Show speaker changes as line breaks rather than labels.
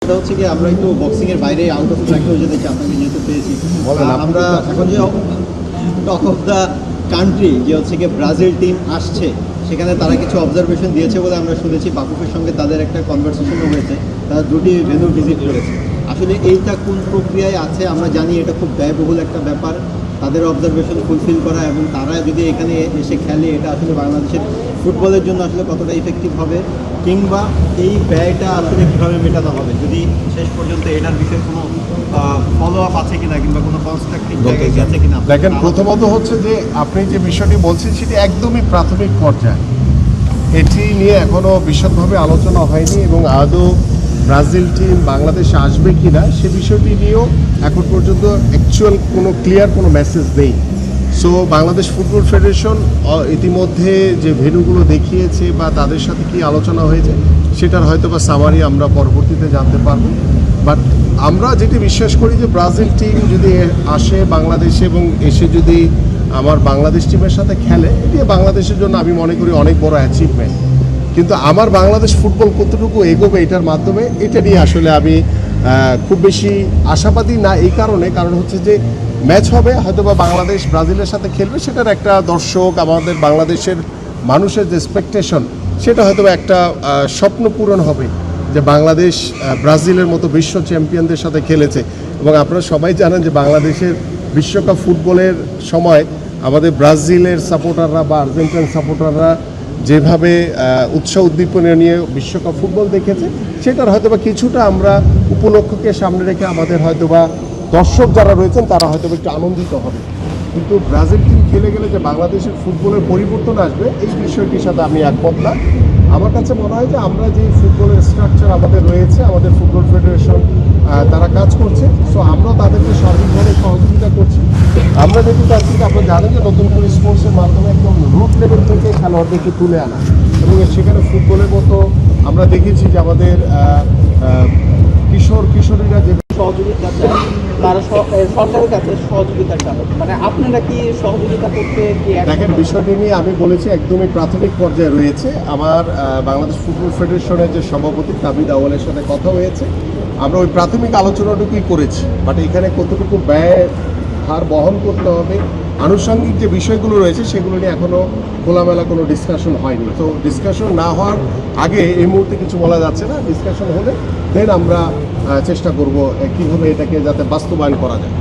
এটা হচ্ছে কি আমরা একটু বক্সিং এর বাইরে আউট অফ ট্র্যাক হয়ে যেতে চাই, আপনাকে যেহেতু পেয়েছি আমরা এখন যে টক অফ দ্য কান্ট্রি যে হচ্ছে কি ব্রাজিল টিম আসছে, সেখানে তারা কিছু অবজারভেশন দিয়েছে বলে আমরা শুনেছি। বাকুফের সঙ্গে তাদের একটা কনভারসেশনও হয়েছে, তারা দুটি ভেন্যু ভিজিট করেছে। আসলে এইটা কোন প্রক্রিয়ায় আছে আমরা জানি, এটা খুব ব্যয়বহুল একটা ব্যাপার তাদের অবজারভেশন ফুলফিল করা, এবং তারা যদি এখানে এসে খেলে এটা আসলে বাংলাদেশের ফুটবলের জন্য আসলে কতটা ইফেক্টিভ হবে, কিংবা এই ব্যয়টা আসলে কীভাবে মেটানো হবে, যদি শেষ পর্যন্ত এটার বিষয়ে কোনো ফলো আপ আছে কিনা, কিংবা কোনো কনস্ট্রাকটিভ জায়গায় আছে কিনা।
দেখেন, প্রথমত হচ্ছে যে আপনি যে বিষয়টি বলছেন সেটি একদমই প্রাথমিক পর্যায়ে, এটি নিয়ে এখনও বিশদভাবে আলোচনা হয়নি এবং আদৌ ব্রাজিল টিম বাংলাদেশে আসবে কি না সে বিষয়টি নিয়েও এখন পর্যন্ত অ্যাকচুয়াল কোনো ক্লিয়ার কোনো মেসেজ নেই। সো বাংলাদেশ ফুটবল ফেডারেশন ইতিমধ্যে যে ভেন্যুগুলো দেখিয়েছে বা তাদের সাথে কি আলোচনা হয়েছে সেটার হয়তো বা সামারি আমরা পরবর্তীতে জানতে পারবো। বাট আমরা যেটি বিশ্বাস করি যে ব্রাজিল টিম যদি আসে বাংলাদেশে এবং এসে যদি আমার বাংলাদেশ টিমের সাথে খেলে, এটি বাংলাদেশের জন্য আমি মনে করি অনেক বড় অ্যাচিভমেন্ট। কিন্তু আমার বাংলাদেশ ফুটবল কতটুকু এগোবে এটার মাধ্যমে, এটা নিয়ে আসলে আমি খুব বেশি আশাবাদী না। এই কারণ হচ্ছে যে ম্যাচ হবে, হয়তো বা বাংলাদেশ ব্রাজিলের সাথে খেলবে, সেটার একটা দর্শক আমাদের বাংলাদেশের মানুষের যে এক্সপেকটেশন সেটা হয়তো একটা স্বপ্ন পূরণ হবে যে বাংলাদেশ ব্রাজিলের মতো বিশ্ব চ্যাম্পিয়নদের সাথে খেলেছে। এবং আপনারা সবাই জানেন যে বাংলাদেশের বিশ্বকাপ ফুটবলের সময় আমাদের ব্রাজিলের সাপোর্টাররা বা আর্জেন্টিনার সাপোর্টাররা যেভাবে উৎসাহ উদ্দীপনা নিয়ে বিশ্বকাপ ফুটবল দেখেছে, সেটার হয়তোবা কিছুটা আমরা উপলক্ষকে সামনে রেখে আমাদের হয়তোবা দর্শক যারা রয়েছেন তারা হয়তোবা একটু আনন্দিত হবে। কিন্তু ব্রাজিল টিম খেলে গেলে যে বাংলাদেশের ফুটবলের পরিবর্তন আসবে এই বিষয়টির সাথে আমি একমত না। আমার কাছে মনে হয় যে আমরা যে ফুটবলের স্ট্রাকচার আমাদের রয়েছে, আমাদের ফুটবল ফেডারেশন তারা কাজ করছে, সো আমরা তাদেরকে সার্বিকভাবে সহযোগিতা করছি। আমরা যেহেতু চাচ্ছি যে আপনারা জানেন যে নতুন করে স্পোর্টসের মাধ্যমে একদম রুট লেভেল থেকে খেলোয়াড়দেরকে তুলে আনা, এবং সেখানে ফুটবলের মতো আমরা দেখেছি যে আমাদের কিশোরীরা যে
সহযোগিতা চায়, তারা সরকারের কাছে সহযোগিতা চায়, মানে আপনারা কি সহযোগিতা করতে কি?
দেখেন, বিষয়টি নিয়ে আমি বলেছি একদমই প্রাথমিক পর্যায়ে রয়েছে। আমার বাংলাদেশ ফুটবল ফেডারেশনের যে সভাপতি তাবিদ আউয়ালের সাথে কথা হয়েছে, আমরা ওই প্রাথমিক আলোচনাটুকুই করেছি। বাট এখানে কতটুকু ব্যয় হার বহন করতে হবে, আনুষঙ্গিক যে বিষয়গুলো রয়েছে সেগুলো নিয়ে এখনও খোলামেলা কোনো ডিসকাশন হয়নি। তো ডিসকাশন না হওয়ার আগে এই মুহূর্তে কিছু বলা যাচ্ছে না। ডিসকাশন হলে দেন আমরা চেষ্টা করব কীভাবে এটাকে যাতে বাস্তবায়ন করা যায়।